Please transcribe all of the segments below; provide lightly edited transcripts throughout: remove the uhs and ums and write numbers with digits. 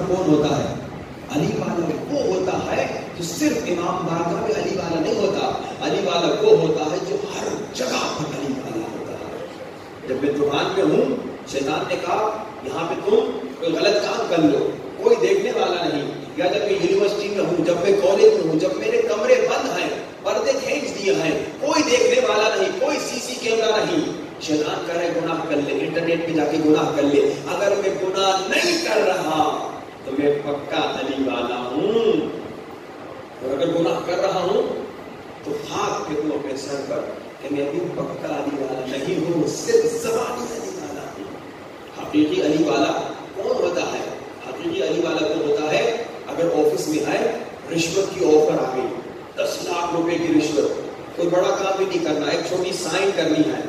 کون ہوتا ہے؟ علی والا وہ ہوتا ہے جو صرف امام بارگاہ میں علی والا نہیں ہوتا. علی والا وہ ہوتا ہے جو ہر جگہ پر علی والا ہوتا ہے. جب میں دکان میں ہوں، شیطان نے کہا یہاں پہ تم کوئی غلط کام کر لو، کوئی دیکھنے والا نہیں. یا جب میں یونیورسٹی میں ہوں، جب میں کالج میں ہوں، جب میرے کمرے بند ہیں، پردے کھینچ دیے ہیں، کوئی دیکھنے والا نہیں، کوئی سی سی کیمرہ نہیں، شیطان کہہ رہے گناہ کر لے، انٹرنیٹ پہ جا کے گناہ کر لے. اگر میں گناہ نہیں کر رہا تو میں پکا علی والا ہوں، اور اگر گناہ کر رہا ہوں تو خاک پھینکو اپنے سر پر کہ میں ابھی پکا علی والا نہیں ہوں، صرف زبانی علی والا ہوں. حقیقی علی والا کون ہوتا ہے؟ حقیقی علی والا کون ہوتا ہے؟ اگر آفس میں ہے، رشوت کی آفر آ گئی، 10 لاکھ روپے کی رشوت، کوئی بڑا کام بھی نہیں کرنا، ایک چھوٹی سائن کرنی ہے،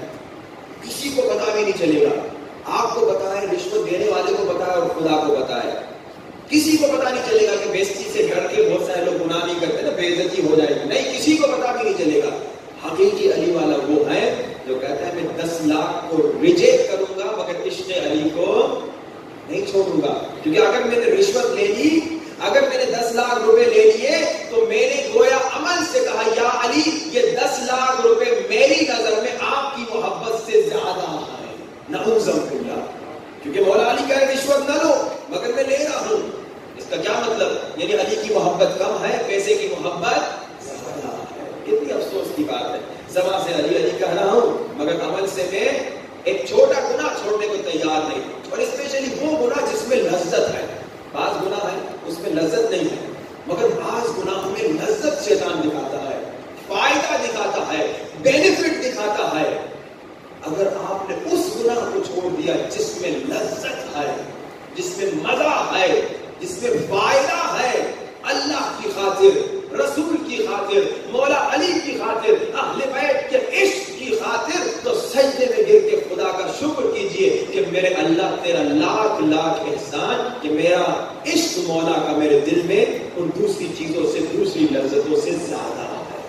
کسی کو پتا بھی نہیں چلے گا. آپ کو بتائے، رشوت دینے والے کو بتائے اور خدا کو بتائے، کسی کو پتا نہیں چلے گا کہ بےعزتی سے ڈر کے بہت سارے لوگ گناہ نہیں کرتے نا، بے عزتی ہو جائے گی، نہیں، کسی کو پتا بھی نہیں چلے گا. حقیقی علی والا وہ ہے جو کہتا ہے میں 10 لاکھ کو ریجیکٹ کروں گا مگر عشق علی کو نہیں چھوڑوں گا. کیونکہ اگر میں نے رشوت لے لی، اگر میں نے 10 لاکھ روپے لے لیے تو میں نے گویا عمل سے کہا یا علی یہ 10 لاکھ روپے میری نظر میں آپ کی محبت سے زیادہ ہے. نعوذ باللہ. کیونکہ مولا علی کہہ رہے رشوت نہ لو مگر میں لے رہا ہوں. اس کا کیا مطلب؟ یعنی علی کی محبت کم ہے، پیسے کی محبت زیادہ ہے. کتنی افسوس کی بات ہے. زبان سے علی علی کہہ رہا ہوں مگر عمل سے میں ایک چھوٹا گناہ چھوڑنے کو تیار نہیں. اور اسپیشلی وہ گناہ جس میں لذت ہے. بعض گناہ ہے اس میں لذت نہیں ہے، مگر بعض گناہوں میں لذت شیطان دکھاتا ہے، فائدہ دکھاتا ہے، بینیفٹ دکھاتا ہے. اگر آپ نے اس گناہ کو چھوڑ دیا جس میں لذت ہے، جس میں مزہ ہے، جس میں فائدہ ہے، اللہ کی خاطر، رسول کی خاطر، مولا علی کی خاطر، اہل بیت کے عشق کی خاطر، تو سجدے میں گر کے خدا کا شکر کیجئے کہ میرے اللہ تیرا لاکھ لاکھ احسان کہ میرا عشق مولا کا میرے دل میں ان دوسری چیزوں سے، دوسری لذتوں سے زیادہ ہے.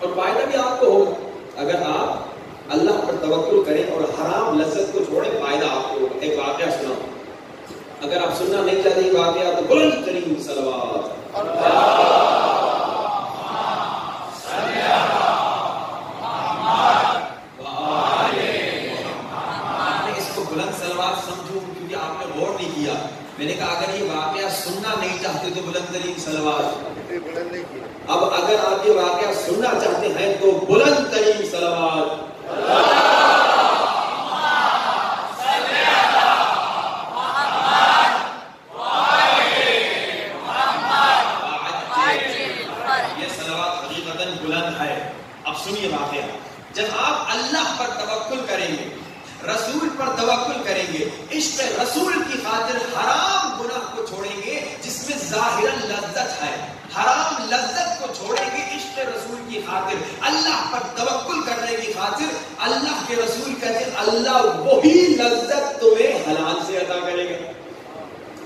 اور فائدہ بھی آپ کو ہوگا اگر آپ اللہ پر توکل کریں اور حرام لذت کو چھوڑیں. فائدہ آپ کو ہوگا. ایک واقعہ سناؤں، اگر آپ سننا نہیں چاہتے واقعہ تو بلند ترین صلوات اس کو بلند صلوات سمجھوں کیونکہ آپ نے غور نہیں کیا. میں نے کہا اگر یہ واقعہ سننا نہیں چاہتے تو بلند ترین صلوات. اب اگر آپ یہ واقعہ سننا چاہتے ہیں تو بلند ترین صلوات. سنیے واقعہ. جب آپ اللہ پر توکل کریں گے، رسول پر توکل کریں گے، عشق رسول کی خاطر حرام گناہ کو چھوڑیں گے جس میں ظاہراً لذت ہے، حرام لذت کو چھوڑیں گے عشق رسول کی خاطر، اللہ پر توکل کرنے کی خاطر. اللہ کے رسول کہتے ہیں اللہ وہی لذت تمہیں حلال سے عطا کرے گا.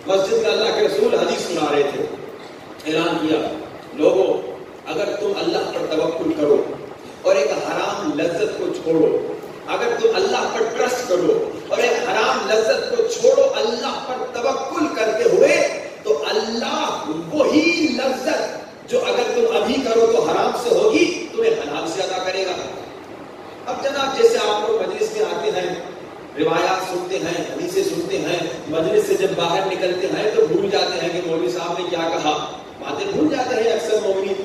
مسجد میں اللہ کے رسول حدیث سنا رہے تھے، اعلان کیا لوگوں اگر تم اللہ پر توکل کرو اور ایک حرام لذت کو چھوڑو، اگر تم اللہ پر ٹرسٹ کرو اور ایک حرام لذت کو چھوڑو اللہ پر توکل کرتے ہوئے، تو اللہ وہی لذت جو اگر تم ابھی کرو تو حرام سے ہوگی تمہیں حلال سے عطا کرے گا. اب جناب جیسے آپ لوگ مجلس میں آتے ہیں، روایات سنتے ہیں، حدیثیں سنتے ہیں، مجلس سے جب باہر نکلتے ہیں تو بھول جاتے ہیں کہ مولوی صاحب نے کیا کہا، باتیں بھول جاتے ہیں اکثر مومنین.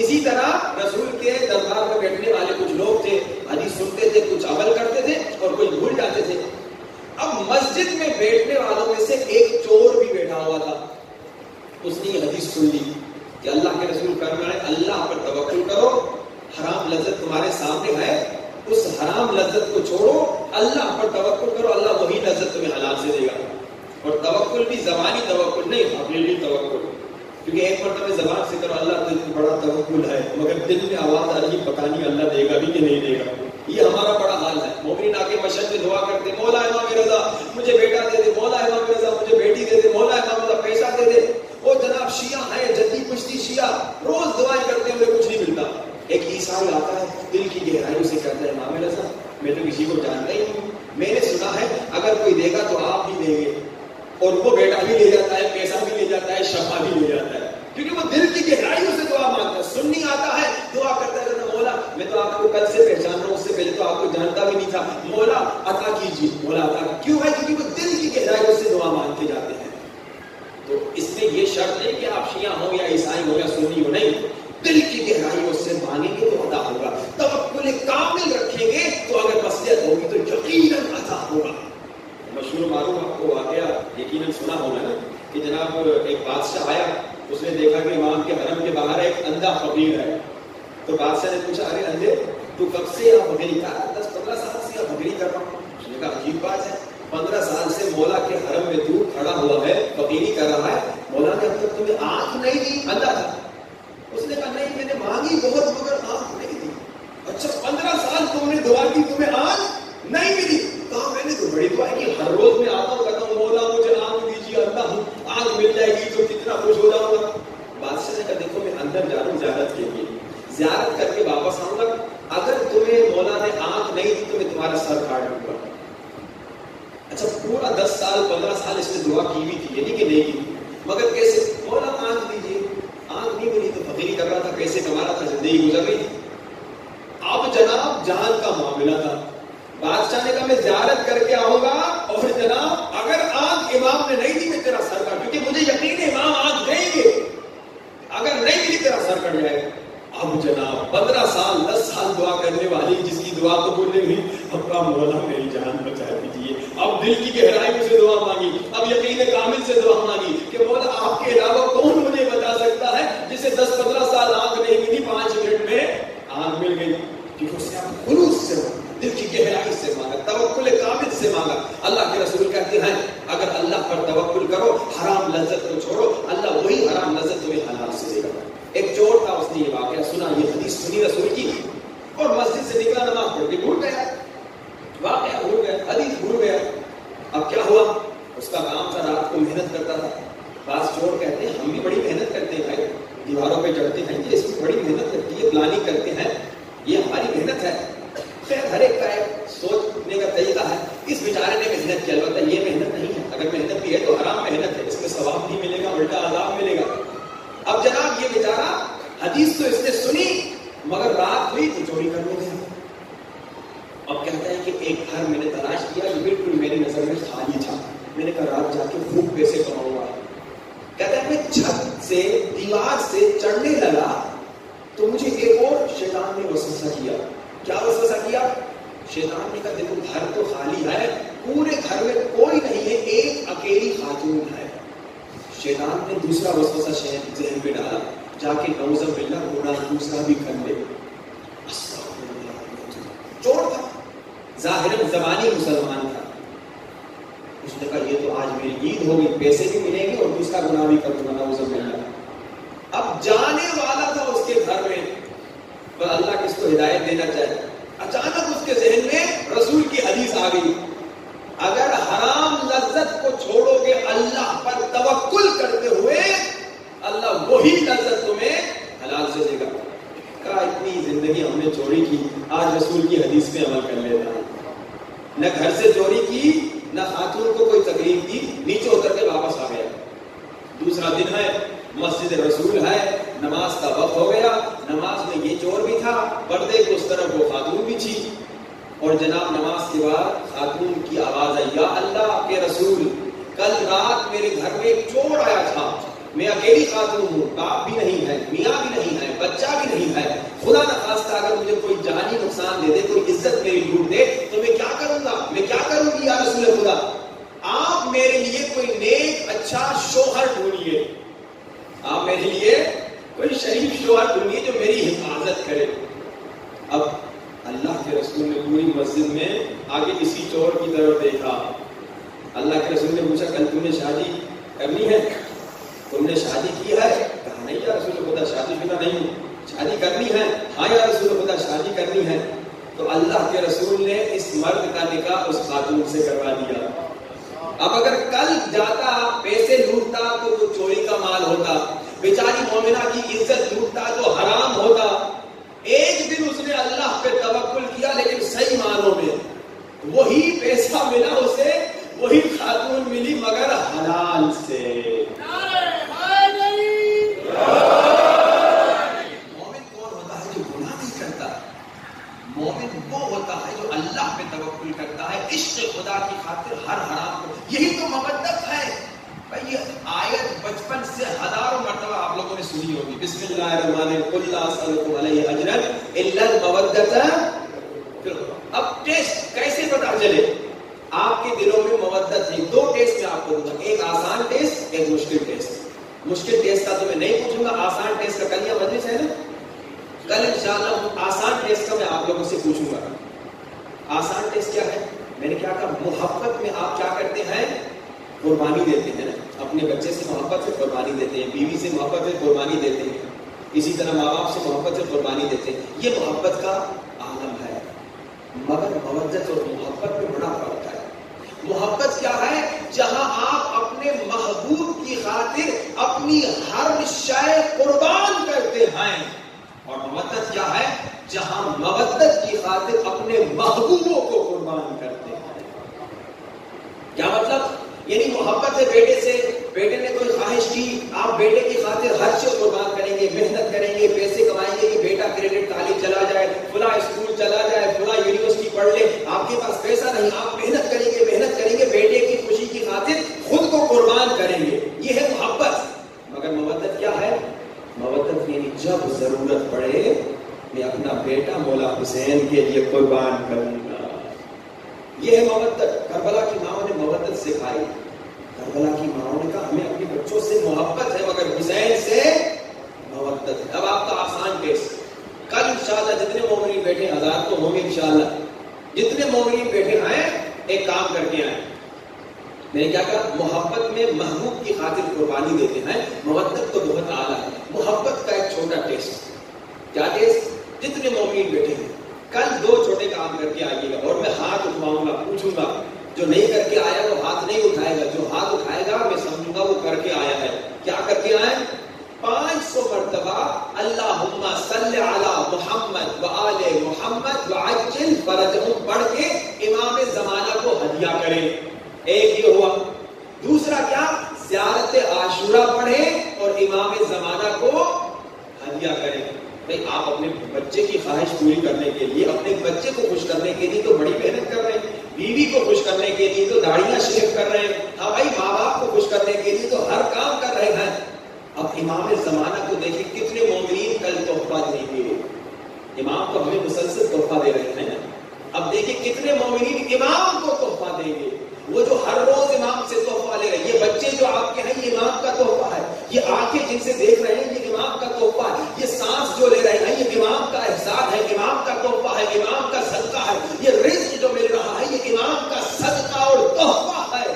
اسی طرح رسول کے دربار میں بیٹھنے والے کچھ لوگ تھے، حدیث سنتے تھے، کچھ عمل کرتے تھے اور کچھ بھول جاتے تھے. اب مسجد میں بیٹھنے والوں میں سے ایک چور بھی بیٹھا ہوا تھا. اس نے یہ حدیث سن لی کہ اللہ کے رسول فرمایا ہے اللہ پر توکل کرو، حرام لذت تمہارے سامنے ہے، اس حرام لذت کو چھوڑو، اللہ پر توکل کرو، اللہ وہی لذت تمہیں حلال سے دے گا. اور توکل بھی زبانی توکل نہیں، حقیقی توکل. کیونکہ ایک مرتبہ زبان سے کرو اللہ تو بڑا توکل ہے، مگر دل میں آواز آ رہی ہے پتہ نہیں اللہ دے گا بھی کہ نہیں دے گا. یہ ہمارا بڑا حال ہے. مومنین آ کے مشہد میں دعا کرتے مولا امام رضا مجھے بیٹا دے دے، مولا امام رضا مجھے بیٹی دے دے، مولا امام رضا پیسہ دے دے. وہ جناب شیعہ ہیں، جدی پشتی شیعہ، روز دعائیں کرتے ہیں، کچھ نہیں ملتا. ایک عیسائی آتا ہے دل کی گہرائیوں سے کہتا ہے امام رضا میں تو کسی کو جانتا ہی نہیں، میں نے سنا ہے اگر کوئی دے گا تو آپ بھی دیں گے. اور وہ بیٹا بھی لے جاتا ہے، پیسہ بھی لے جاتا ہے، شفا بھی لے جاتا ہے، کیونکہ وہ دل کی گہرائیوں سے دعا مانگتا ہے. سنی آتا ہے دعا کرتا ہے، مولا میں تو آپ کو کل سے پہچان رہا ہوں، اس سے پہلے تو آپ کو جانتا بھی نہیں تھا، مولا عطا کیجیے، مولا عطا کیجیے. کیوں ہے؟ کیونکہ وہ دل کی گہرائیوں سے دعا مانگتے جاتے ہیں. تو اس میں یہ شرط ہے کہ آپ شیعہ ہو یا عیسائی ہو یا سنی ہو، نہیں، دل کی گہرائیوں سے مانگیں گے تو عطا ہوگا. توکل کامل رکھیں گے تو اگر مصلحت ہوگی تو یقیناً عطا ہوگا. مشہور معروف آپ کو واقعہ یقیناً سنا ہوگا نا کہ جناب ایک بادشاہ آیا، اس نے دیکھا کہ امام کے حرم کے باہر ایک اندھا فقیر ہے. تو بادشاہ نے پوچھا، ارے اندھے تو کب سے یہاں بکری کر رہا؟ 10-15 سال سے یہاں بکری کر رہا ہوں. اس نے کہا عجیب بات ہے، 15 سال سے مولا کے حرم میں تو کھڑا ہوا ہے، فقیری کر رہا ہے، مولا نے اب تک تمہیں آنکھ نہیں دی؟ اندھا تھا. اس نے کہا نہیں، میں نے مانگی بہت مگر آنکھ نہیں دی. اچھا 15 سال تم نے دعا کی، تمہیں آنکھ نہیں ملی؟ کہا میں نے تو بڑی دعا کی، ہر روز میں آتا ہوں کہتا ہوں مولا مجھے آنکھ دیجیے، اندھا ہوں، آنکھ مل جائے گی تو کتنا خوش ہو جاؤں گا. بادشاہ نے کہا دیکھو میں اندر جا رہا ہوں زیارت کے لیے، زیارت کر کے واپس آؤں گا، اگر تمہیں مولا نے آنکھ نہیں دی تو میں تمہارا سر کاٹ دوں گا. اچھا پورا 10 سال 15 سال اس نے دعا کی ہوئی تھی، یعنی کہ نہیں کی، مگر کیسے؟ مولا آنکھ دیجیے، آنکھ نہیں ملی تو فقیری کر رہا تھا، کیسے کما رہا تھا، زندگی گزر رہی تھی. اب جناب جان کا معاملہ تھا. بادشاہ نے کہا میں زیارت کر کے آؤں گا اور جناب اگر آنکھ امام نے نہیں دی میں تیرا سر کاٹ، کیونکہ مجھے یقین ہے امام آنکھ دیں گے، اگر نہیں ملی تیرا سر کٹ جائے گا. اب جناب 15 سال 10 سال دعا کرنے والی جس کی دعا تو بولنے ہوئی، اپنا مولا میری جان بچا دیجیے. اب دل کی گہرائیوں سے دعا مانگی، اب یقین کامل سے دعا مانگی کہ مولا آپ کے علاوہ کون مجھے بتا سکتا ہے جسے 10-15 سال آنکھ نہیں ملی، 5 منٹ میں آنکھ مل گئی. کیونکہ اس نے آپ خلوص سے دل کی گہرائی سے مانگا، توکل کامل سے مانگا. اللہ کے رسول کہتے ہیں اگر اللہ پر توکل کرو، حرام لذت کو چھوڑو، اللہ وہی حرام لذت تمہیں حلال سے دے گا. ایک چور تھا، اس نے یہ واقعہ سنا، یہ حدیث سنی رسول کی، اور مسجد سے نکلا، نماز پڑھ کے بھول گیا، واقعہ بھول گیا، حدیث بھول گیا. اب کیا ہوا؟ اس کا کام تھا رات کو محنت کرتا تھا. بعض چور کہتے ہیں ہم بھی بڑی محنت کرتے ہیں بھائی، دیواروں پہ چڑھتے ہیں، یہ اس میں بڑی محنت لگتی ہے، پلاننگ کرتے ہیں، یہ ہماری محنت ہے. خیر ہر ایک کا ایک سوچنے کا طریقہ ہے. اس بیچارے نے محنت کی، البتہ یہ محنت نہیں ہے، اگر محنت بھی ہے تو حرام محنت ہے، اس میں ثواب نہیں ملے گا، الٹا عذاب ملے گا. اب جناب یہ بیچارہ حدیث تو اس نے سنی مگر رات ہوئی تو چوری کرنے گیا. اب کہتا ہے کہ ایک گھر میں نے تلاش کیا جو بالکل میری نظر میں خالی تھا، میں نے کہا رات جا کے خوب پیسے کماؤں گا. کہتا ہے میں چھت سے دیوار سے چڑھنے لگا تو مجھے ایک اور شیطان نے وسوسہ کیا. کیا وسوسہ کیا؟ شیطان نے کہا دیکھو گھر تو خالی ہے، پورے گھر میں کوئی نہیں ہے، ایک اکیلی خاتون ہے. شیطان نے دوسرا وسوسہ ذہن میں ڈالا، جا کے نعوذ باللہ گناہ دوسرا بھی کر لے. چور تھا، ظاہراً زبانی مسلمان تھا. اس نے کہا یہ تو آج میری عید ہو گئی، پیسے بھی ملیں گے اور دوسرا گناہ بھی کروں گا، نعوذ باللہ. اب جانے والا تھا اس کے گھر میں، پر اللہ کس کو ہدایت دینا چاہے. اچانک اس کے ذہن میں رسول کی حدیث آ گئی، اگر حرام لذت کو چھوڑو گے اللہ پر توکل کرتے ہوئے، اللہ وہی لذت تمہیں حلال سے دے گا. کہا اتنی زندگی ہم نے چوری کی، آج رسول کی حدیث پہ عمل کر لیتا ہے. نہ گھر سے چوری کی، نہ خاتون کو کوئی تکلیف دی، نیچے اتر کے واپس آ گیا. دوسرا دن ہے، مسجد رسول ہے، نماز کا وقت ہو گیا، نماز میں یہ چور بھی تھا، پردے کے اس طرف وہ خاتون بھی تھی. اور جناب نماز کے بعد خاتون کی آواز آئی، یا اللہ کے رسول کل رات میرے گھر میں ایک چور آیا تھا، میں اکیلی خاتون ہوں، باپ بھی نہیں ہے، میاں بھی نہیں ہے، بچہ بھی نہیں ہے، خدا نخواستہ اگر مجھے کوئی جانی نقصان دے دے، کوئی عزت میری لوٹ دے تو میں کیا کروں گا، میں کیا کروں گی یا رسول خدا؟ آپ میرے لیے کوئی نیک اچھا شوہر ڈھونڈیے، آپ میرے لیے کوئی شریف شوہر ڈھونڈیے جو میری حفاظت کرے. اب اللہ کے رسول نے پوری مسجد میں آگے اسی چور کی طرف دیکھا. اللہ کے رسول نے پوچھا کل تم نے شادی کرنی ہے، تم نے شادی کی ہے؟ کہا نہیں یا رسول خدا شادی شدہ نہیں ہوں. شادی کرنی ہے؟ ہاں یا رسول خدا شادی کرنی ہے. تو اللہ کے رسول نے اس مرد کا نکاح اس خاتون سے کروا دیا. اب اگر کل جاتا پیسے لوٹتا تو وہ چوری کا مال ہوتا، بیچاری مومنہ کی عزت لوٹتا تو حرام ہوتا. ایک دن اس نے اللہ پہ توکل کیا لیکن صحیح معنوں میں وہی پیسہ ملا اسے، وہی خاتون ملی مگر حلال سے. مومن کون ہوتا ہے جو گناہ نہیں کرتا؟ مومن وہ ہوتا ہے جو اللہ پہ توکل کرتا ہے، عشق خدا کی خاطر ہر حرام کو. یہی تو مودت ہے بھائی. یہ آیت بچپن سے ہزاروں مرتبہ آپ لوگوں نے سنی ہوگی. بسم اللہ الرحمن الرحیم قل لا اسألکم علیہ اجرا الا المودۃ. اب ٹیسٹ کیسے پتا چلے آپ کے دلوں میں مودت ہے؟ دو ٹیسٹ میں آپ کو دوں گا، ایک آسان ٹیسٹ، ایک مشکل ٹیسٹ. مشکل ٹیسٹ کا تو میں نہیں پوچھوں گا، آسان ٹیسٹ کا کل یہ مجلس ہے نا، کل انشاءاللہ آسان ٹیسٹ کا میں آپ لوگوں سے پوچھوں گا. آسان ٹیسٹ کیا ہے؟ میں نے کیا کہا، محبت میں آپ کیا کرتے ہیں؟ قربانی دیتے ہیں نا. اپنے بچے سے محبت سے قربانی دیتے ہیں، بیوی سے محبت سے قربانی دیتے ہیں، اسی طرح ماں باپ سے محبت سے قربانی دیتے ہیں. یہ محبت کا عالم ہے. مگر مودت اور محبت میں بڑا فرق ہے. محبت کیا ہے؟ جہاں آپ اپنے محبوب کی خاطر اپنی ہر شے قربان کرتے ہیں. اور مودت کیا ہے؟ جہاں مودت کی خاطر اپنے محبوبوں کو قربان کرتے ہیں. کیا مطلب؟ یعنی محبت ہے بیٹے سے، بیٹے نے کوئی خواہش کی، آپ بیٹے کی خاطر ہر چیز قربان کریں گے، محنت کریں گے، پیسے کمائیں گے کہ بیٹا کریڈٹ کالج چلا جائے، فلاں اسکول چلا جائے، فلاں یونیورسٹی پڑھ لے. آپ کے پاس پیسہ نہیں، آپ محنت کریں گے بیٹے کی خوشی کی خاطر خود کو قربان کریں گے. یہ ہے محبت. مگر مودت کیا ہے؟ مودت یعنی جب ضرورت پڑے میں اپنا بیٹا مولا حسین کے لیے قربان کروں گا. یہ ہے مودت. کربلا کی ماں نے مودت سکھائی. کربلا کی ماں نے کہا ہمیں اپنے بچوں سے محبت ہے مگر حسین سے مودت ہے. اب آپ کا آسان ٹیسٹ کل انشاءاللہ جتنے مومنین بیٹھے، ہزار تو ہوں گے انشاءاللہ، جتنے مومنین بیٹھے آئے ایک کام کر کے آئے. میں نے کیا کہا؟ محبت میں محبوب کی خاطر قربانی دیتے ہیں. مودت تو بہت اعلیٰ ہے. محبت کا ایک چھوٹا ٹیسٹ. کیا ٹیسٹ؟ جتنے مومنین بیٹھے ہیں کل دو چھوٹے کام کر کے آئیے گا اور میں ہاتھ اٹھواؤں گا، پوچھوں گا. جو نہیں کر کے آیا وہ ہاتھ نہیں اٹھائے گا، جو ہاتھ اٹھائے گا میں سمجھوں گا وہ کر کے آیا ہے. کیا کر کے آئے؟ 500 مرتبہ اللہم صلی علی محمد وآل محمد وعجل فرجہم پڑھ کے امام زمانہ کو ہدیہ کریں. ایک یہ ہوا. دوسرا کیا؟ زیارت عاشورہ پڑھیں اور امام زمانہ کو ہدیہ کریں. بھئی آپ اپنے بچے کی خواہش پوری کرنے کے لیے، اپنے بچے کو خوش کرنے کے لیے تو بڑی محنت کر رہے ہیں، بیوی کو خوش کرنے کے لیے تو داڑیاں شیو کر رہے ہیں، ہاں بھائی ماں باپ کو خوش کرنے کے لیے تو ہر کام کر رہے ہیں. اب امام زمانہ کو دیکھیں کتنے مومنین کل تحفہ دیں گے. امام کو ہمیں مسلسل تحفہ دے رہے ہیں. اب دیکھیں کتنے مومنین امام کو تحفہ دیں گے. وہ جو ہر روز امام سے تحفہ لے رہے ہیں. یہ بچے جو آپ کے ہیں یہ امام کا تحفہ ہے. یہ آنکھیں جن سے دیکھ رہے ہیں یہ امام کا تحفہ ہے. یہ سانس جو لے رہے ہیں یہ امام کا احسان ہے، امام کا تحفہ ہے، امام کا صدقہ ہے. یہ رزق جو مل رہا ہے یہ امام کا صدقہ اور تحفہ ہے.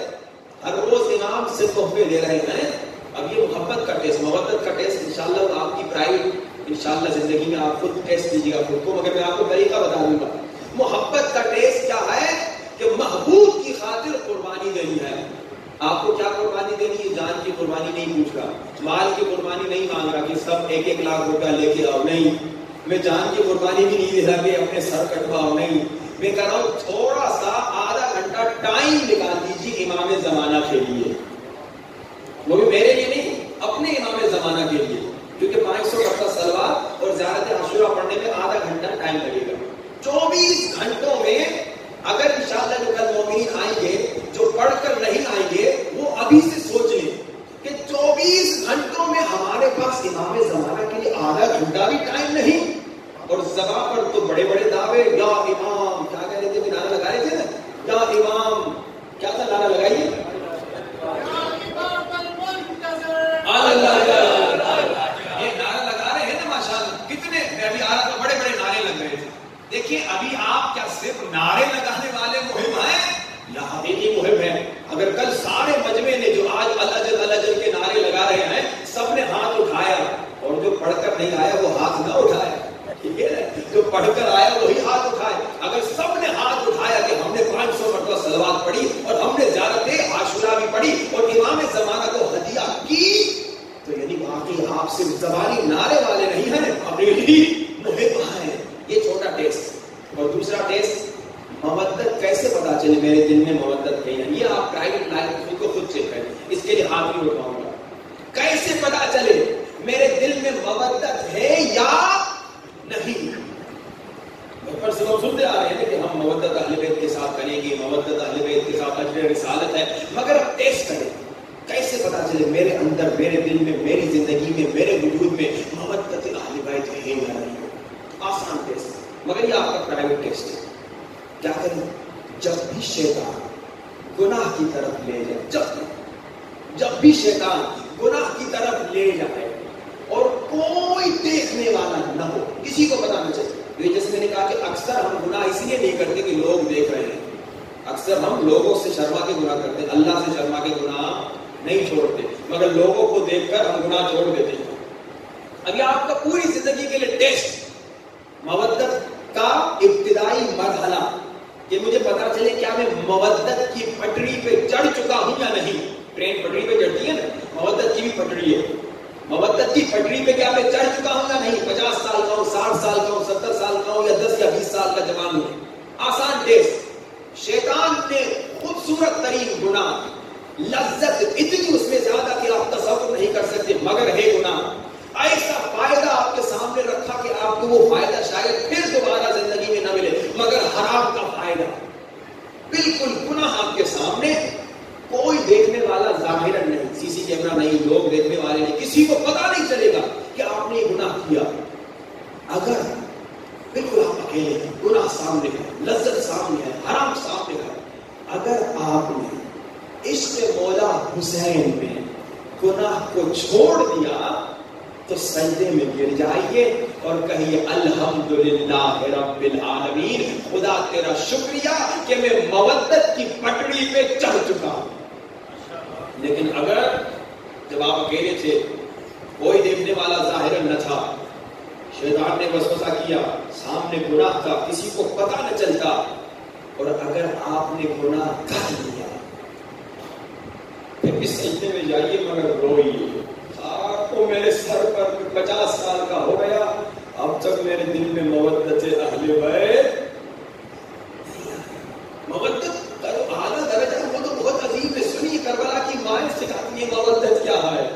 ہر روز امام سے تحفے لے رہے ہیں. اب یہ محبت کا ٹیسٹ، مودت کا ٹیسٹ انشاءاللہ آپ کی پرائیویٹ انشاءاللہ زندگی میں آپ خود ٹیسٹ دیجیے گا خود کو. مگر میں آپ کو طریقہ بتا دوں گا. محبت کا ٹیسٹ کیا ہے؟ کہ محبوب کی خاطر قربانی دینی ہے. آپ کو کیا قربانی دینی ہے؟ جان کی قربانی نہیں پوچھ رہا، مال کی قربانی نہیں مانگ رہا کہ سب 1-1 لاکھ روپیہ لے کے آؤ. نہیں، میں جان کی قربانی بھی نہیں دے رہا کہ اپنے سر کٹواؤ. نہیں، میں کہہ رہا ہوں تھوڑا سا آدھا گھنٹہ ٹائم نکال دیجیے امام زمانہ کے لیے. وہ بھی میرے لیے نہیں، اپنے امام زمانہ کے لیے. کیونکہ 500 مرتبہ صلوات اور زیارت عاشورہ پڑھنے میں آدھا گھنٹہ ٹائم لگے گا. 24 گھنٹوں میں اگر انشاءاللہ جو کل مومنین آئیں گے جو پڑھ کر نہیں آئیں گے وہ ابھی سے سوچ لیں کہ 24 گھنٹوں میں ہمارے پاس امام زمانہ کے لیے آدھا گھنٹہ بھی ٹائم نہیں. اور زبان پر تو بڑے بڑے دعوے، یا امام کیا کہہ رہے تھے؟ نعرہ لگا رہے تھے نا، یا امام کیا تھا نعرہ لگائیے؟ یہ نعرہ لگا رہے ہیں نا ماشاءاللہ. کتنے میں ابھی آ رہا تھا بڑے بڑے نعرے لگ رہے تھے. دیکھیے ابھی آپ کیا صرف نعرے لگانے والے مہم ہیں یا حقیقی مہم ہے؟ اگر کل سارے مجمع نے جو آج الاجل الاجل کے نعرے لگا رہے ہیں سب نے ہاتھ اٹھایا اور جو پڑھ کر نہیں آیا وہ ہاتھ نہ اٹھایا. ٹھیک ہے نا؟ جو پڑھ کر آیا وہی ہاتھ اٹھائے. اگر سب نے ہاتھ اٹھایا کہ ہم نے 500 مرتبہ صلوات پڑھی اور ہم نے زیارت عاشورہ بھی پڑھی اور امام زمانہ کو ہدیہ کی تو یعنی واقعی آپ صرف زبانی نعرے والے نہیں ہیں، عملی محب ہیں. یہ چھوٹا ٹیسٹ. اور دوسرا ٹیسٹ مودت کیسے پتا چلے میرے دل میں مودت نہیں ہے؟ یہ آپ پرائیویٹ لائف خود کو خود چیک کریں. اس کے لیے ہاتھ بھی اٹھاؤں گا. کیسے پتا چلے میرے دل میں مودت ہے یا نہیں؟ بچپن سے لوگ سنتے آ رہے ہیں کہ ہم مودت اہل بیت کے ساتھ کریں گے، مودت اہل بیت کے ساتھ اجر رسالت ہے، مگر اب ٹیسٹ کریں. کیسے پتا چلے میرے اندر، میرے دل میں، میری زندگی میں، میرے وجود میں مودت اہل بیت ہے یا نہیں؟ آسان ٹیسٹ، مگر یہ آپ کا پرائیویٹ ٹیسٹ ہے. کیا کریں؟ جب بھی شیطان گناہ کی طرف لے جائے، جب بھی شیطان گناہ کی طرف لے جائے اور کوئی دیکھنے والا نہ ہو، کسی کو پتا نہ چلے. جیسے میں نے کہا کہ اکثر ہم گناہ اس لیے نہیں کرتے کہ لوگ دیکھ رہے ہیں. اکثر ہم لوگوں سے شرما کے گناہ کرتے ہیں، اللہ سے شرما کے گناہ نہیں چھوڑتے، مگر لوگوں کو دیکھ کر ہم گناہ چھوڑ دیتے ہیں. اب یہ آپ کا پوری زندگی کے لیے ٹیسٹ، مودت کا ابتدائی مرحلہ، کہ مجھے پتا چلے کیا میں مودت کی پٹری پہ چڑھ چکا ہوں یا نہیں. ٹرین پٹری پہ چڑھتی ہے نا، مودت کی بھی پٹری ہے. مودت کی پٹری پہ کیا میں چڑھ چکا ہوں یا نہیں؟ 50 سال کا ہوں، 60 سال کا ہوں، 70 سال کا ہوں، یا 10 یا 20 سال کا جوان ہوں. آسان ٹیسٹ. شیطان نے خوبصورت ترین گناہ، لذت اتنی اس میں زیادہ کہ آپ تصور نہیں کر سکتے، مگر ہے گناہ. ایسا فائدہ آپ کے سامنے رکھا کہ آپ کو وہ فائدہ شاید پھر دوبارہ زندگی میں نہ ملے، مگر حرام کا فائدہ. بالکل گناہ آپ کے سامنے، کوئی دیکھنے والا ظاہراً نہیں، سی سی کیمرہ نہیں، لوگ دیکھنے والے نہیں، کسی کو پتا نہیں چلے گا کہ آپ نے گناہ کیا. اگر بالکل آپ اکیلے ہیں، گناہ سامنے ہے، لذت سامنے ہے، حرام سامنے ہے، اگر آپ نے عشق مولا حسین میں گناہ کو چھوڑ دیا تو سجدے میں گر جائیے اور کہیے الحمدللہ رب العالمین، خدا تیرا شکریہ کہ میں مودت کی پٹڑی پہ چڑھ چکا ہوں. لیکن اگر جب آپ اکیلے تھے، کوئی دیکھنے والا ظاہراً نہ تھا، شیطان نے وسوسہ کیا، سامنے گناہ تھا، کسی کو پتا نہ چلتا، اور اگر آپ نے گناہ کر لیا پھر اس سجدے میں جائیے مگر روئیے. تو میرے سر پر 50 سال کا ہو گیا، اب تک میرے دل میں مودت اہل بیت، مودت کا جو اعلیٰ درجہ ہے وہ تو بہت عظیم ہے. سنیے کربلا کی مائیں سکھاتی ہیں مودت کیا ہے.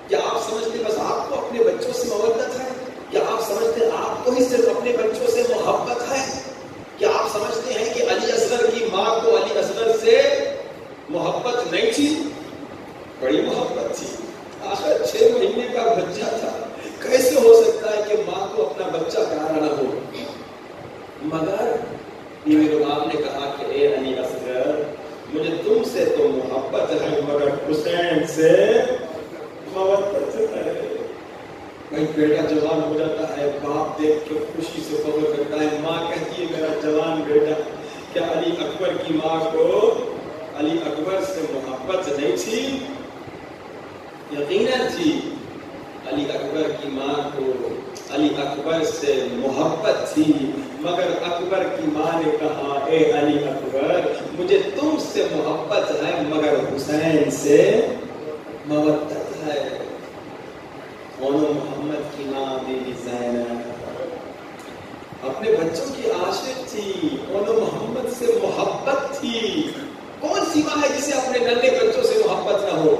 کیا آپ سمجھتے بس آپ کو اپنے بچوں سے مودت ہے؟ کیا آپ سمجھتے آپ کو ہی صرف اپنے بچوں سے محبت ہے؟ کیا آپ سمجھتے ہیں کہ علی اصغر کی ماں کو علی اصغر سے محبت نہیں تھی؟ بڑی محبت تھی. آخر 6 مہینے کا بچہ تھا، کیسے ہو سکتا ہے کہ ماں کو اپنا بچہ پیارا نہ ہو؟ مگر بیوی رباب نے کہا کہ اے علی اصغر، مجھے تم سے تو محبت ہے مگر حسین سے محبت ہے. بھائی بیٹا جوان ہو جاتا ہے، باپ دیکھ کے خوشی سے فخر کرتا ہے، ماں کہتی ہے میرا جوان بیٹا. کیا علی اکبر کی ماں کو علی اکبر سے محبت نہیں تھی؟ یقیناً تھی. علی اکبر کی ماں کو علی اکبر سے محبت تھی، مگر اکبر کی ماں نے کہا اے علی اکبر، مجھے تم سے محبت ہے مگر حسین سے مودت ہے. محمد کی ماں بی بی زینب اپنے بچوں کی عاشق تھی، محمد سے محبت تھی. کون سی ماں ہے جسے اپنے ننھے بچوں سے محبت نہ ہو؟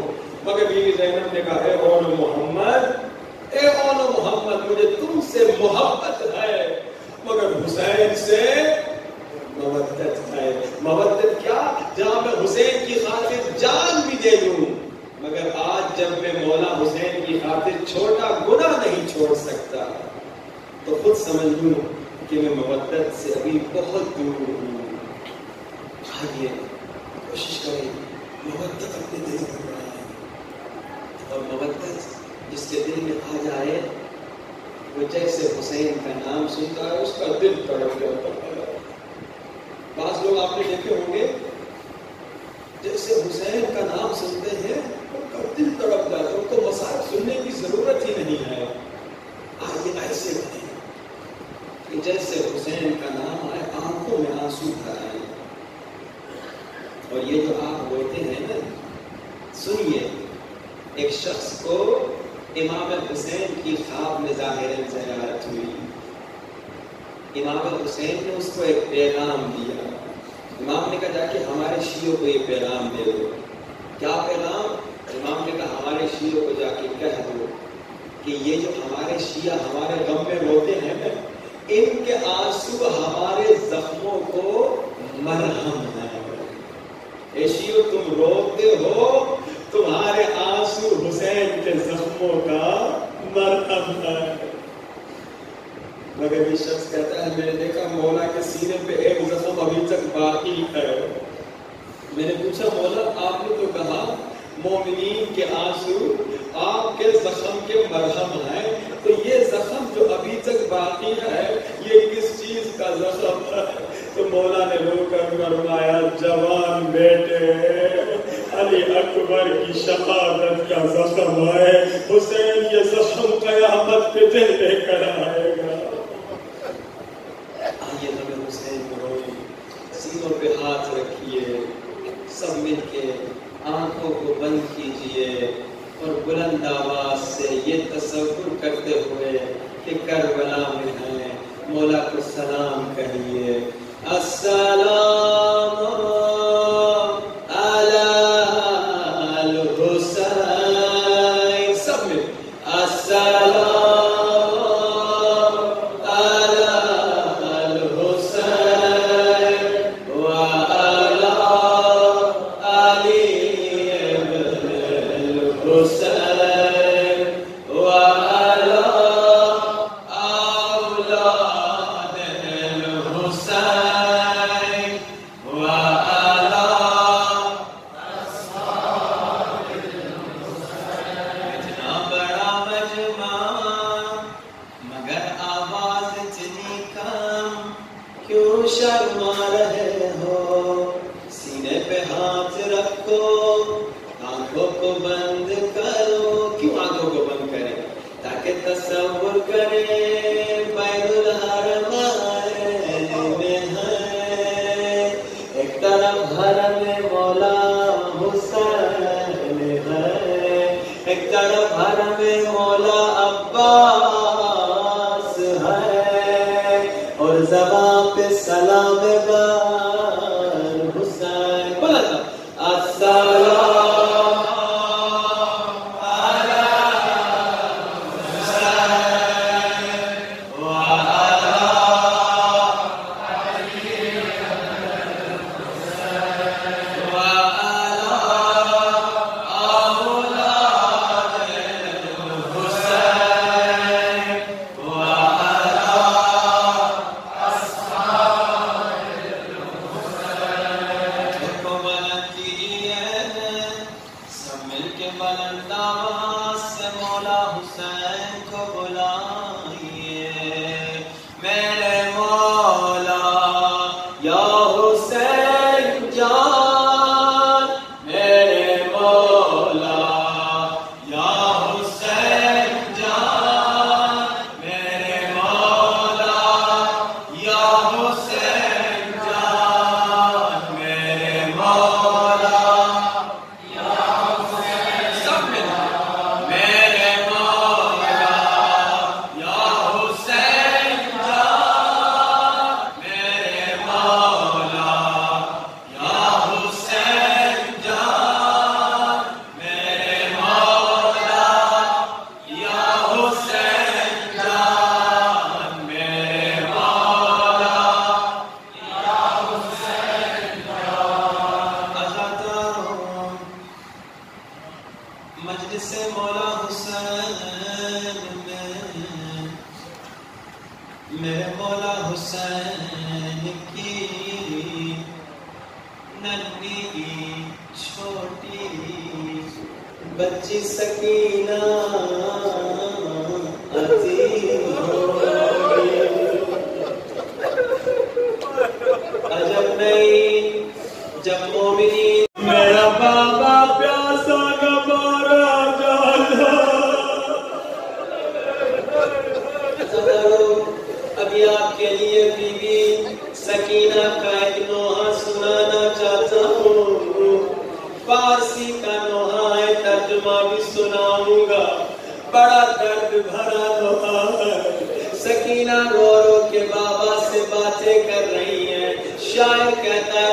مگر بیوی زینب نے کہا اے محمد، اے محمد، مجھے تم سے محبت ہے مگر حسین سے مودت ہے. مودت کیا؟ جہاں میں حسین کی خاطر جان بھی دے دوں، مگر آج جب میں مولا حسین کی خاطر چھوٹا گناہ نہیں چھوڑ سکتا تو خود سمجھ لوں کہ میں مودت سے ابھی بہت دور ہوں. آئیے کوشش کریں مودت اپنے دل میں بنائیں، اور مودت جس کے دل میں آ جائے وہ جیسے حسین کا نام سنتا ہے اس کا دل تڑپ جاتا ہے. بعض لوگ آپ نے دیکھے ہوں گے جیسے حسین کا نام سنتے ہیں ان کا دل تڑپ جاتا ہے، ان کو مصائب سننے کی ضرورت ہی نہیں ہے. آئیے ایسے بنیں کہ جیسے حسین کا نام آئے آنکھوں میں آنسو بھر آئے. اور یہ جو آپ بولتے ہیں نا، سنیے، ایک شخص کو امام حسین کی خواب میں ظاہراً زیارت ہوئی. امام حسین نے اس کو ایک پیغام دیا. امام نے کہا جا کے ہمارے شیعوں کو یہ پیغام دے دو. کیا پیغام؟ امام نے کہا ہمارے شیعوں کو جا کے کہہ دو کہ یہ جو ہمارے شیعہ ہمارے غم میں روتے ہیں نا، ان کے آنسو ہمارے زخموں کو مرہم ہے۔ اے شیعوں تم روتے ہو، تمہارے آنسو حسین کے زخموں کا مرہم ہے۔ مگر یہ شخص کہتا ہے میں نے دیکھا مولا کے سینے پہ ایک زخم ابھی تک باقی ہے۔ میں نے پوچھا مولا آپ نے تو کہا مومنین کے آنسو آپ کے زخم کے مرہم ہیں، تو یہ زخم جو ابھی تک باقی ہے یہ کس چیز کا زخم ہے؟ تو مولا نے رو کر فرمایا جوان بیٹے، علی اکبر کی شہادت کا زخم ہے، حسین یہ زخم قیامت پہ دل لے کر آئے گا۔ آئیے ہمیں حسین کو روئے، سینوں پہ ہاتھ رکھیے، سب مل کے آنکھوں کو بند کیجئے اور بلند آواز سے یہ تصور کرتے ہوئے کہ کربلا میں ہیں، مولا کو سلام کہیے۔ السلام علی الحسین، سب مل السلام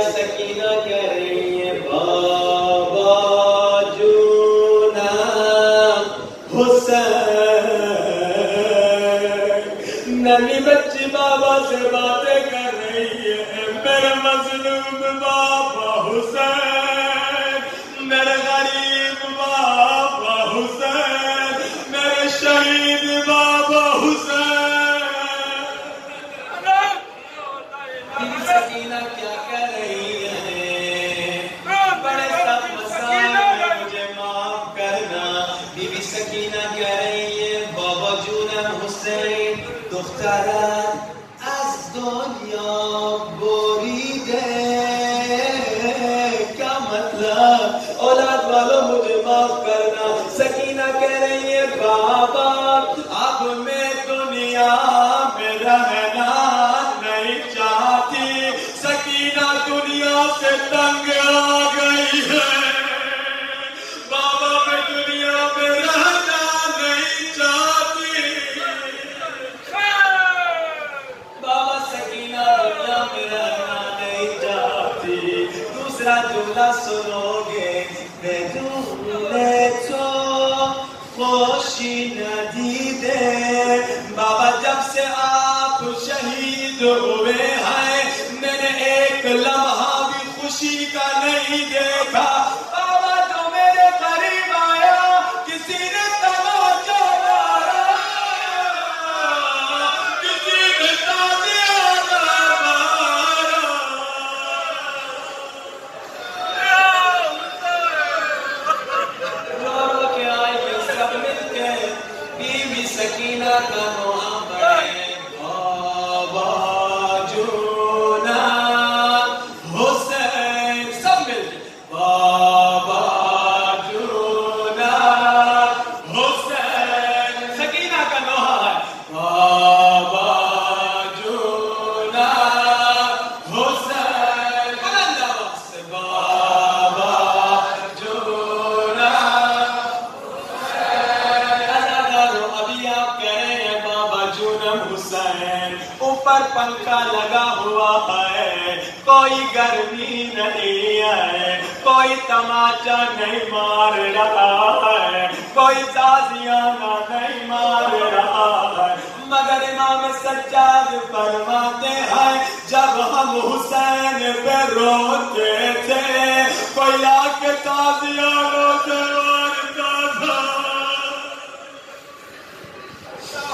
سکینہ کہہ رہی ہے بابا جو ننھی بچی بابا سے باتیں کر رہی ہے، میرے مظلوم بابا حسین، میرے غریب بابا حسین، میرے شہید بابا حسین۔ بیوی سکینہ کیا کہہ رہی ہے؟ بڑے سب مسائل مجھے معاف کرنا۔ بیوی سکینہ کہہ رہی ہے بابا جونم حسین دخترت از دنیا بریده۔ کیا مطلب؟ اولاد والوں مجھے معاف کرنا۔ سکینہ کہہ رہی ہے بابا اب میں دنیا میں رہنا نہیں چاہتی، سکینہ دنیا سے تنگ آ گئی ہے، بابا میں دنیا میں رہنا نہیں چاہتی، بابا سکینہ دنیا میں رہنا نہیں چاہتی۔ دوسرا جملہ سنو گے، بدون تو خوشی ندیدے۔ بابا جب سے آپ شہید ہوئے ہیں میں نے ایک لمحہ بھی خوشی کا نہیں دیکھا، بابا جو میرے قریب آیا کسی نے تماچا مارا، کسی نے تازیہ مارا۔ رو کے آئے سب مل کے بیوی سکینہ کا نوحہ پڑھے، بابا جونم حسین، سب مل کے بابا جونم حسین۔ سکینہ کا نوحہ ہے بابا جونم حسین، بلند آواز سے بابا جونم حسین۔ ابھی آپ کہہ رہے ہیں بابا جونم حسین، اوپر پنکھا لگا ہوا ہے، کوئی گرمی نہیں ہے، کوئی تماچا نہیں مار رہا ہے، کوئی تازیانہ نہیں مار رہا ہے، مگر امام سجاد فرماتے ہیں جب ہم حسین پہ روتے تھے کوئی آ کے تازیانوں سے مارتا تھا۔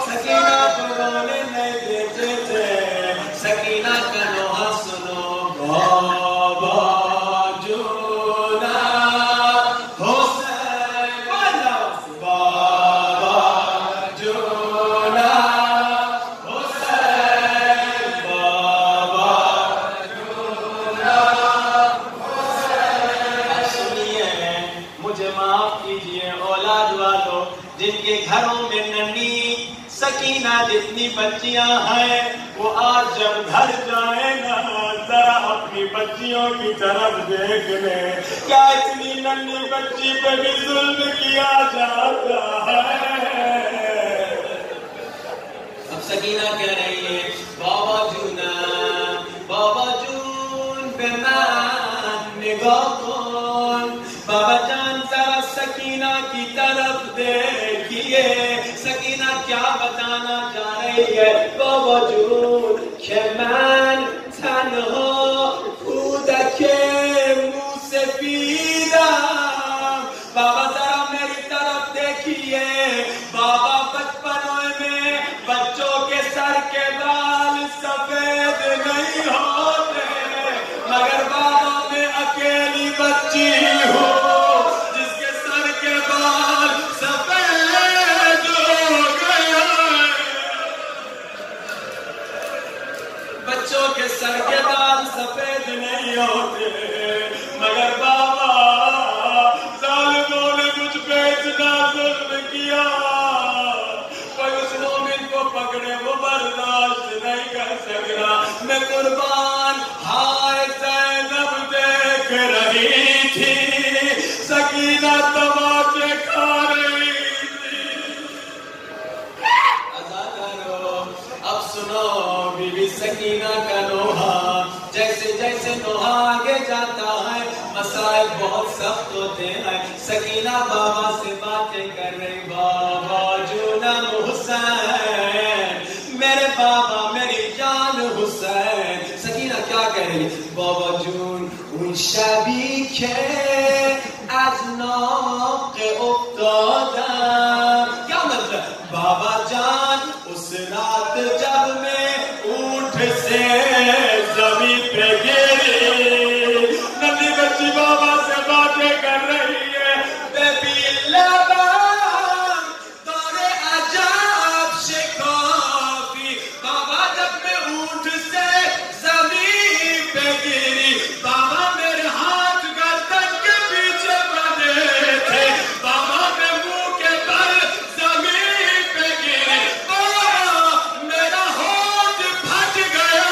سکینہ کو رونے نہیں دیتے تھے۔ سکینہ کا نوحہ سنو، بابا جونم حسین، بابا جونم حسین، بابا جونم حسین۔ سنیے، مجھے معاف کیجیے اولاد والوں، جن کے گھروں میں ننھی سکینہ جتنی بچیاں ہیں وہ آج جب گھر جائیں نا ذرا اپنی بچیوں کی طرف دیکھ لیں، کیا اتنی ننھی بچی پہ بھی ظلم کیا جاتا ہے؟ اب سکینہ کہہ رہی ہے بابا جونم، بابا جون پہ میں نگاہ کن، بابا جان ذرا سکینہ کی طرف دیکھیے، سکینہ کیا بتانا چاہ رہی ہے؟ بابا جون کہ من تنہا کودک موسفیدم، بابا ذرا میری طرف دیکھیے، بابا بچپنوں میں بچوں کے سر کے بال سفید نہیں ہوتے، مگر بابا میں اکیلی بچی ہوں جس کے سر کے بال سفید ہو گئے ہیں۔ بچوں کے سر کے بال سفید نہیں ہوتے، مگر بابا ظالموں نے مجھ پہ اتنا ظلم کیا، کوئی اس مومن کو پکڑے وہ برداشت نہیں کر سکتا۔ میں قربان ہائے زینب دیکھ رہی تھی، سکینہ تماچے کھا رہی تھی۔ اب سنو بیوی سکینہ کا نوحہ، جیسے جیسے نوحہ آگے جاتا ہے مسائل بہت سخت ہوتے ہیں۔ سکینہ بابا سے باتیں کر رہی، بابا جونم حسین میرے بابا میری جان حسین. سکینہ کیا کہہ رہی ہے؟ بابا جون اون شبی که از ناقه افتادم. کیا مطلب؟ بابا جان اس رات جب میں اونٹ سے زمین پہ گری. ننھی بچی بابا سے باتیں کر رہی ہے. بیبی لبم دور عجب شکافی. بابا جب میں اونٹ سے زمین پہ گری، بابا میرے ہاتھ گردن کے پیچھے بندھے تھے، بابا میں منہ کے بل زمین پہ گری، بابا میرا ہونٹ پھٹ گیا.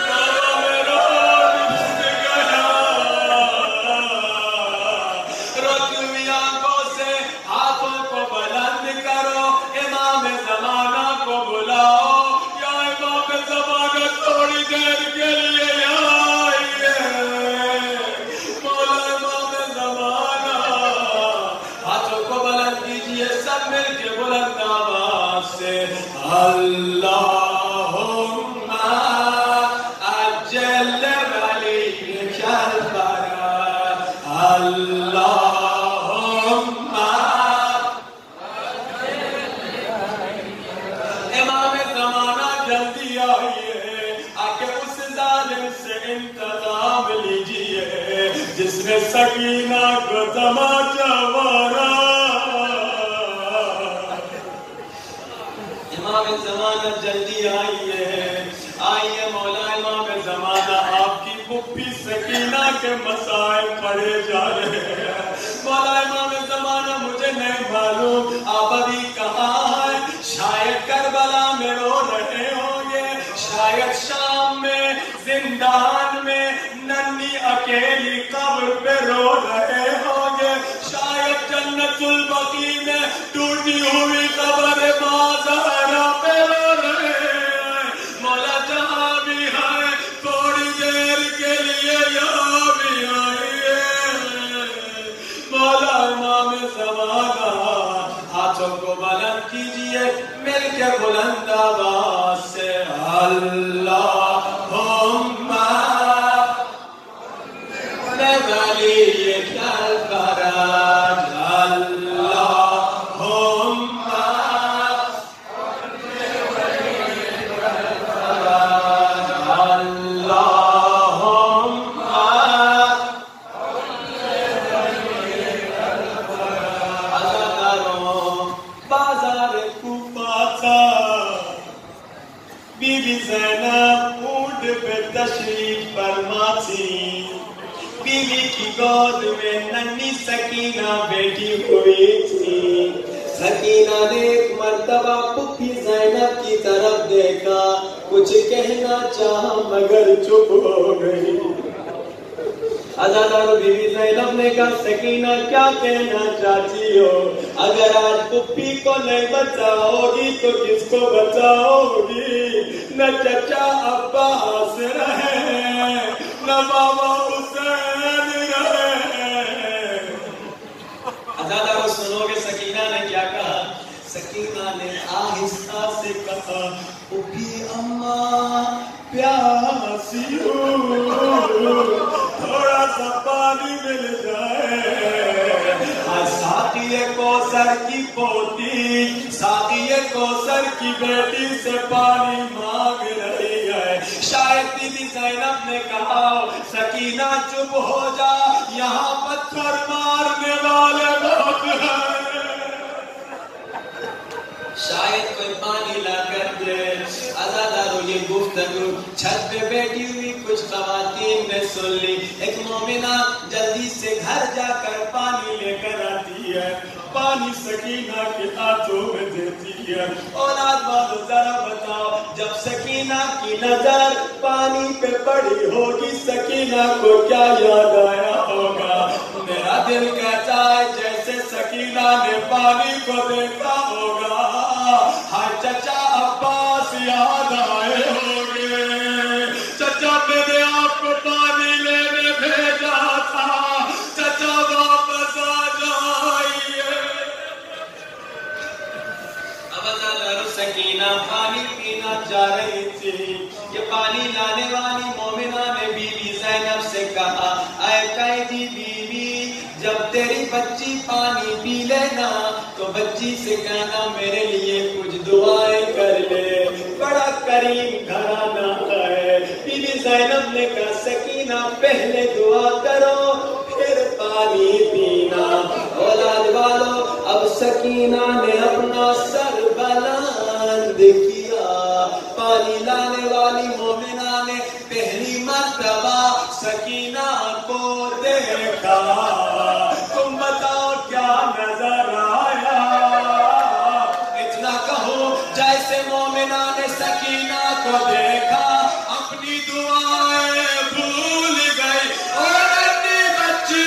بابا میرا ہونٹ پھٹ گیا. روتی ہوئی آنکھوں سے ہاتھوں کو بلند کرو، امام زمانہ کو بلاؤ. یا امام زمانہ تھوڑی دیر کے لیے آئیے. مولا امام زمانہ ہاتھوں کو بلند کیجئے، سب مل کے بلند آواز سے اللہم اجل ولیک الفرج. اللہم امام زمانہ جلدی آئیے، آکے اس ظالم سے انتقام لیجئے جس نے سکینہ کو تماچا مارا. امام زمانہ جلدی آئیے، آئیے مولا امام زمانہ، آپ کی پھپھی سکینہ کے مسائل پڑے جا رہے ہیں. مولا امام زمانہ مجھے نہیں معلوم آپ ابھی کہاں ہیں. شاید کربلا میں رو رہے ہوں گے، شاید شام میں زندان میں ننھی اکیلی قبر پہ رو رہے ہوں گے، شاید جنت البقیع میں ٹوٹی ہوئی قبر ماں زہرا پہ رو رہے ہیں. مولا جہاں بھی ہے تھوڑی دیر کے لیے یہاں بھی آئیے. مولا امام زمانہ ہاتھوں کو بلند کیجئے، مل کے بلند آواز سے اللہم ولیک الفرج. اللہم بازار کوفہ تھا، بی بی زینب اونٹ پہ تشریف فرما تھی. بیوی کی گود میں ننھی سکینہ بیٹھی ہوئی تھی. سکینہ نے ایک مرتبہ پھپھی زینب کی طرف دیکھا، کچھ کہنا چاہا مگر چپ ہو گئی. عزادارو بی بی زینب نے کہا سکینہ کیا کہنا چاہتی ہو؟ اگر آج پھپھی کو نہیں بچاؤ گی تو کس کو بچاؤ گی؟ نہ چچا عباس رہے نہ بابا حسین رہے. عزادارو سنو گے سکینہ نے کیا کہا؟ سکینہ نے آہستہ سے کہا پھپھی اماں پیاسی ہوں، تھوڑا سا پانی مل جائے. ساقی کوثر کی پوتی، ساقی کوثر کی بیٹی سے پانی مانگ رہی ہے. شاید بی بی زینب نے کہا سکینہ چپ ہو جا، یہاں پتھر مارنے والے بہت ہیں. شاید کوئی پانی لا کر دے. عزادارو یہ گفتگو چھت پہ بیٹھی ہوئی کچھ خواتین نے سن لی. ایک مومنہ جلدی سے گھر جا کر پانی لے کر آتی ہے، پانی سکینہ کے ہاتھوں میں دیتی ہے. اولاد والو ذرا بتاؤ، جب سکینہ کی نظر پانی پہ پڑی ہوگی سکینہ کو کیا یاد آیا ہوگا؟ میرا دل کہتا ہے جیسے سکینہ نے پانی کو دیکھا ہوگا ہر چچا عباس یاد آئے ہوں گے. چچا میں نے آپ کو پانی لینے بھیجا تھا، چچا واپس آ جائیے. لانے والی مومنہ نے بیوی زینب سے کہا اے قیدی بیوی جب تیری بچی پانی پی لینا تو بچی سے کہنا میرے لیے کچھ دعائیں کر لے، بڑا کریم گھرانہ ہے۔ بی بی زینب نے کہا سکینہ پہلے دعا کرو پھر پانی پینا۔ اولاد والو اب سکینہ نے اپنا سر بلند کیا، پانی لانے والی مومنہ نے پہلی مرتبہ سکینہ کو دیکھا۔ تم بتاؤ کیا نظر آیا؟ اتنا کہو جیسے مومنہ نے سکینہ کو دیکھا اپنی دعائیں بھول گئی، اور اپنی بچی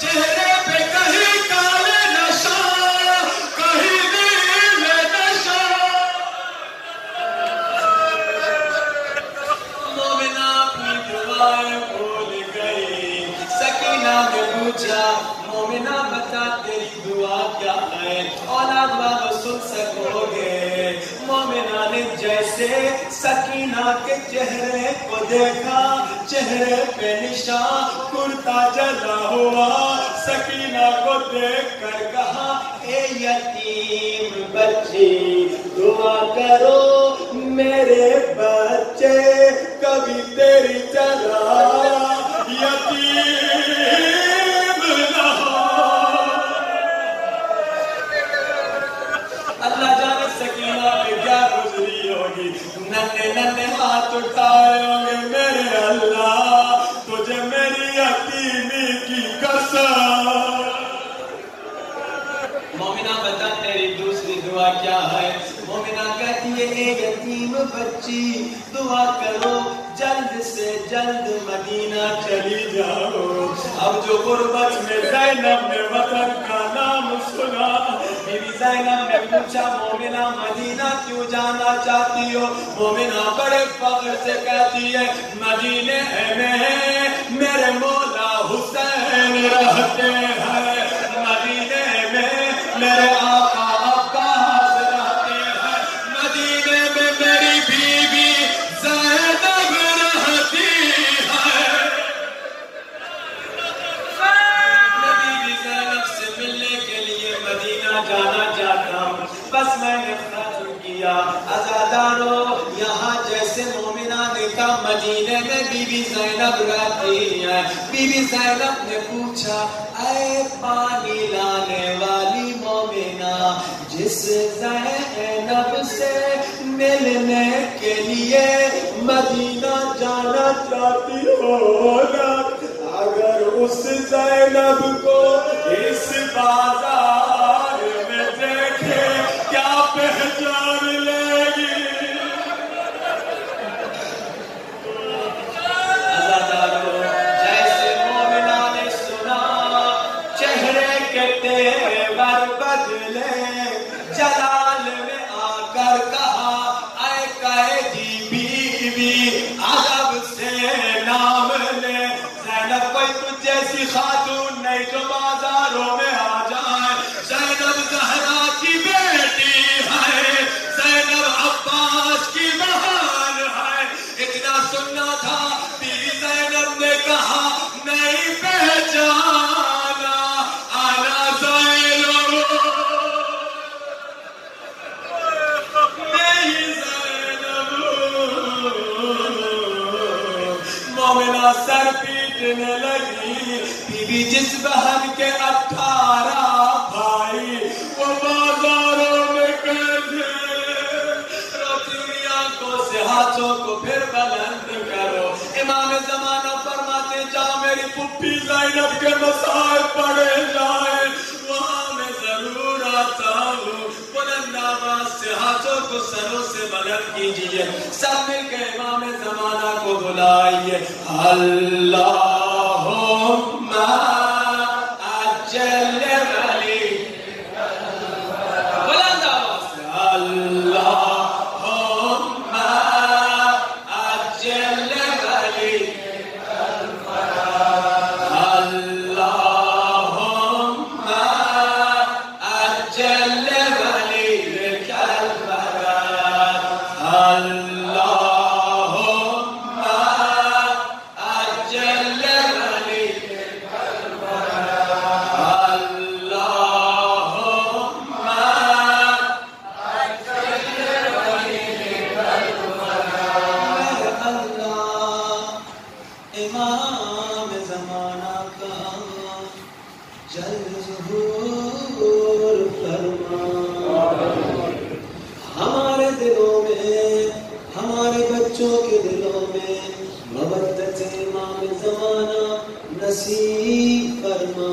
چہرے پہ کہیں کالے نشان کہیں نیلے نشان، مومنہ اپنی دعائیں بھول گئی۔ سکینہ نے پوچھا مومنہ بتا تیری دعا کیا ہے؟ اولاد والو سن سکو گے، مومنہ نے جیسے سکینہ کے چہرے کو دیکھا چہرے پہ نشان کرتا جلا ہوا، سکینہ کو دیکھ کر کہا اے یتیم بچی دعا کرو میرے بچے کبھی تیری طرح یتیم نہ ہو۔ اللہ جانے سکینہ پہ کیا گزری ہوگی، ننھے ننھے ہاتھ اٹھائے ہوں گے میرے اللہ تجھے میری یتیمی کی قسم۔ مومنہ بتا تیری دوسری دعا کیا ہے؟ مومنہ کہتی ہے اے یتیم بچی دعا کرو جلد سے جلد مدینہ چلی جاؤ۔ اب جو غربت میں زینب نے وطن کا نام سنا، بی بی زینب نے پوچھا مومنہ مدینہ کیوں جانا چاہتی ہو؟ مومنہ بڑے فخر سے کہتی ہے مدینے میں میرے مولا حسین رہتے ہیں، مدینے میں میرے آقا عباس رہتے ہیں، مدینے میں میری بیوی زینب رہتی ہے۔ میں بیوی زینب سے ملنے کے لیے مدینہ جانا چاہتا ہوں، بس میں نے فیصلہ کیا عزادارو یہاں جیسے مومنہ نے کہا مدینے میں بی بی زینب رہتی ہے۔ بی بی زینب نے پوچھا اے پانی لانے والی مومنہ جس زینب سے ملنے کے لیے مدینہ جانا چاہتی ہو نا، اگر اس زینب کو اس بازار میں دیکھے کیا پہچان لے گی؟ عزادارو جیسے مومنہ نے سنا چہرے کے تیور بدلے، جلال میں آ کر کہا اے قیدی بیوی ادب سے نام لے، زینب کوئی تجھ جیسی خاتون نہیں جو بازاروں میں آ جائے، زینب زہرا کی بیٹی ہے، زینب عباس کی بہن ہے۔ اتنا سننا تھا بی بی زینب نے کہا نہیں پہچانا آنا زینب نہیں زینب۔ مومنہ سر پیٹنے لگی، بی بی جس بہن کے 18 بھائی وہ بازاروں میں کیسے روتی ہوئی آنکھوں سے ہاتھوں کو پھر بلند کرو۔ امام زمانہ فرماتے جہاں میری پھپھی زینب کے مسائل پڑے جائیں وہاں میں ضرور آتا ہوں۔ بلند آواز سے ہاتھوں کو سروں سے بلند کیجیے، سب مل کے امام زمانہ کو بلائیے۔ اللہم اجل ولی، بلند آواز سے اللہم اجل ولی، اللہم اجل ولی کل برات، اللہم جلد ظہور فرما، ہمارے دلوں میں، ہمارے بچوں کے دلوں میں مودت امام زمانہ نصیب فرما،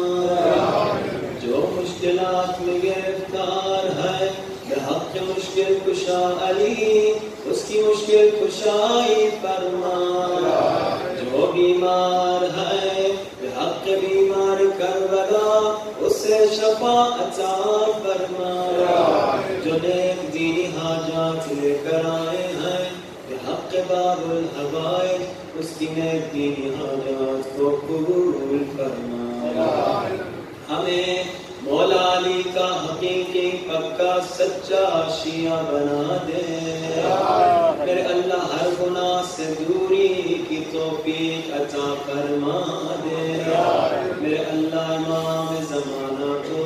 جو مشکلات میں گرفتار ہے بحق مشکل کشا علی اس کی مشکل کشائی فرما، جو بیمار ہے بحق بیمار کربلا اسے شفا عطا فرما، جو نیک دینی حاجات لے کر آئے ہیں بحق باب الحوائج اس کی نیک دینی حاجات کو قبول فرما، ہمیں مولا علی کا حقیقی پکا سچا شیعہ بنا دے، میرے اللہ ہر گناہ سے دوری کی توفیق عطا فرما دے، میرے اللہ امام زمانہ کو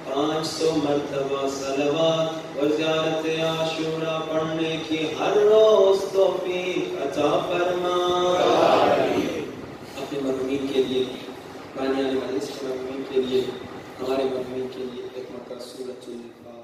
500 مرتبہ صلوات اور زیارت عاشورہ پڑھنے کی ہر روز توفیق عطا فرما، اپنے مرحومین کے لیے، بانی والے مجلس کے مرحومین کے لیے، ہمارے مرحومین کے لیے ایک مرتبہ سورۃ الفاتحہ